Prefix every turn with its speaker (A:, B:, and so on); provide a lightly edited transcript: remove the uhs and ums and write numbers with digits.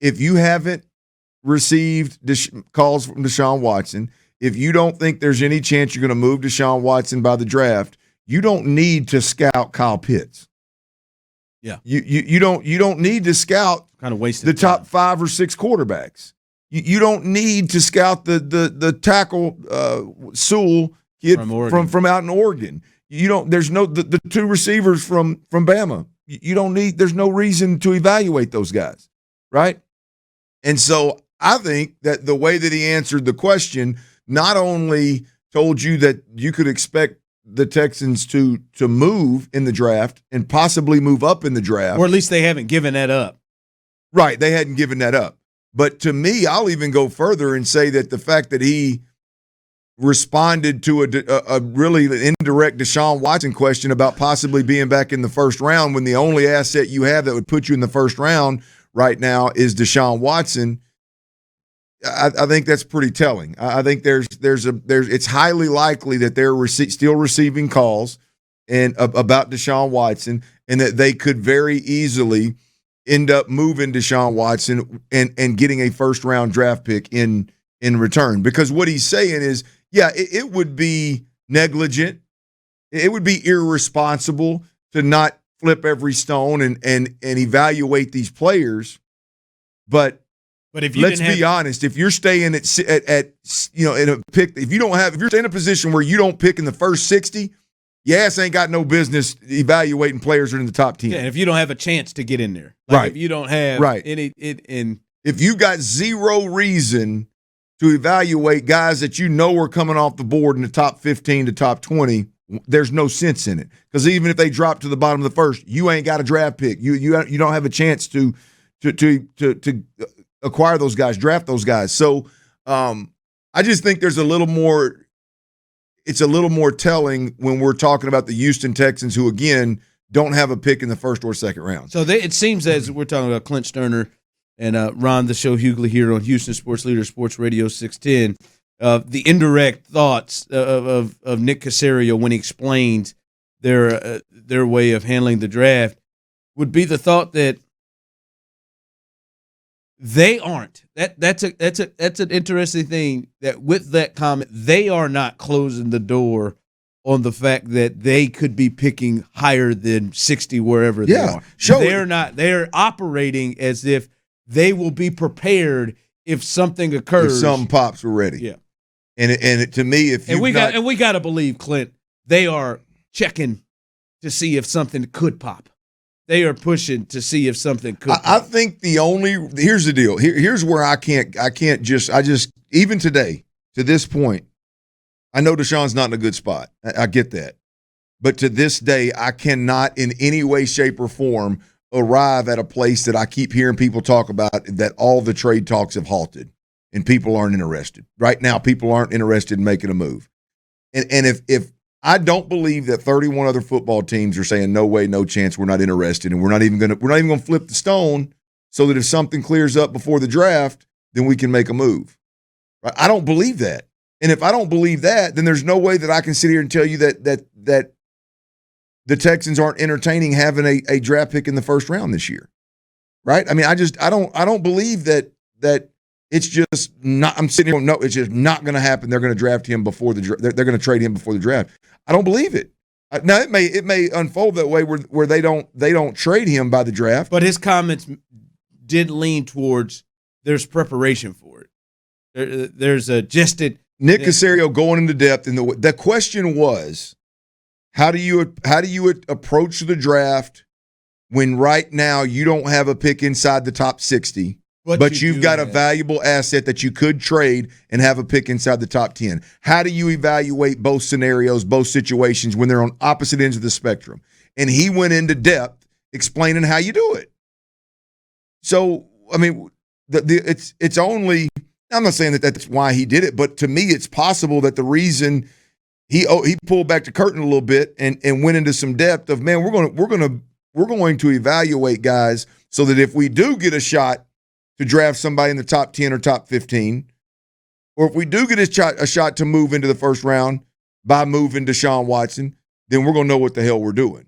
A: if you haven't received calls from Deshaun Watson, if you don't think there's any chance you're going to move Deshaun Watson by the draft, you don't need to scout Kyle Pitts.
B: Yeah,
A: you don't need to scout
B: kind of wasted
A: the top 5 or 6 quarterbacks. You don't need to scout the tackle Sewell kid from out in Oregon. You don't. There's no the 2 receivers from Bama. You don't need. There's no reason to evaluate those guys, right? And so I think that the way that he answered the question not only told you that you could expect the Texans to move in the draft and possibly move up in the draft.
B: Or at least they haven't given that up.
A: Right, they hadn't given that up. But to me, I'll even go further and say that the fact that he responded to a really indirect Deshaun Watson question about possibly being back in the first round when the only asset you have that would put you in the first round right now is Deshaun Watson, I think that's pretty telling. I think it's highly likely that they're still receiving calls and about Deshaun Watson, and that they could very easily end up moving Deshaun Watson and getting a first round draft pick in return. Because what he's saying is, yeah, it would be negligent, it would be irresponsible to not flip every stone and evaluate these players, but if let's be honest, if you're staying at in a pick, if you're in a position where you don't pick in the first 60, your ass ain't got no business evaluating players that are in the top 10.
B: Yeah, and if you don't have a chance to get in there,
A: right?
B: If you don't have any,
A: if you got zero reason to evaluate guys that you know are coming off the board in the top 15 to top 20, there's no sense in it. Because even if they drop to the bottom of the first, you ain't got a draft pick. You don't have a chance to acquire those guys, draft those guys. So I just think there's a little more. It's a little more telling when we're talking about the Houston Texans, who again don't have a pick in the first or second round.
B: So it seems as we're talking about Clint Stoerner and Ron, the show Hughley here on Houston Sports Leader Sports Radio 610. The indirect thoughts of Nick Caserio when he explains their way of handling the draft would be the thought that they aren't. That's an interesting thing, that with that comment, they are not closing the door on the fact that they could be picking higher than 60 wherever they are.
A: Sure.
B: They're not. They're operating as if they will be prepared if something occurs.
A: If something pops, we're ready.
B: Yeah.
A: And to me, if you
B: we got to believe, Clint, they are checking to see if something could pop. They are pushing to see if something could.
A: I think here's the deal. Here's where I can't just even today, to this point, I know Deshaun's not in a good spot. I get that. But to this day, I cannot in any way, shape, or form arrive at a place that I keep hearing people talk about that all the trade talks have halted and people aren't interested. Right now, people aren't interested in making a move. And if I don't believe that 31 other football teams are saying no way, no chance, we're not interested, and we're not even going to flip the stone, so that if something clears up before the draft, then we can make a move. Right? I don't believe that, and if I don't believe that, then there's no way that I can sit here and tell you that the Texans aren't entertaining having a draft pick in the first round this year. Right? I mean, I don't believe that it's just not. I'm sitting here going, no, it's just not going to happen. They're going to draft him before they're going to trade him before the draft. I don't believe it. Now it may unfold that way where they don't trade him by the draft.
B: But his comments did lean towards there's preparation for it. There's a gested
A: Nick Caserio going into depth, and the question was, how do you approach the draft when right now you don't have a pick inside the top 60? But you've got a valuable asset that you could trade and have a pick inside the top 10. How do you evaluate both scenarios, both situations when they're on opposite ends of the spectrum? And he went into depth explaining how you do it. So, I mean, it's only – I'm not saying that that's why he did it, but to me it's possible that the reason he pulled back the curtain a little bit and went into some depth of, man, we're going to evaluate guys so that if we do get a shot to draft somebody in the top 10 or top 15, or if we do get a shot to move into the first round by moving Deshaun Watson, then we're going to know what the hell we're doing.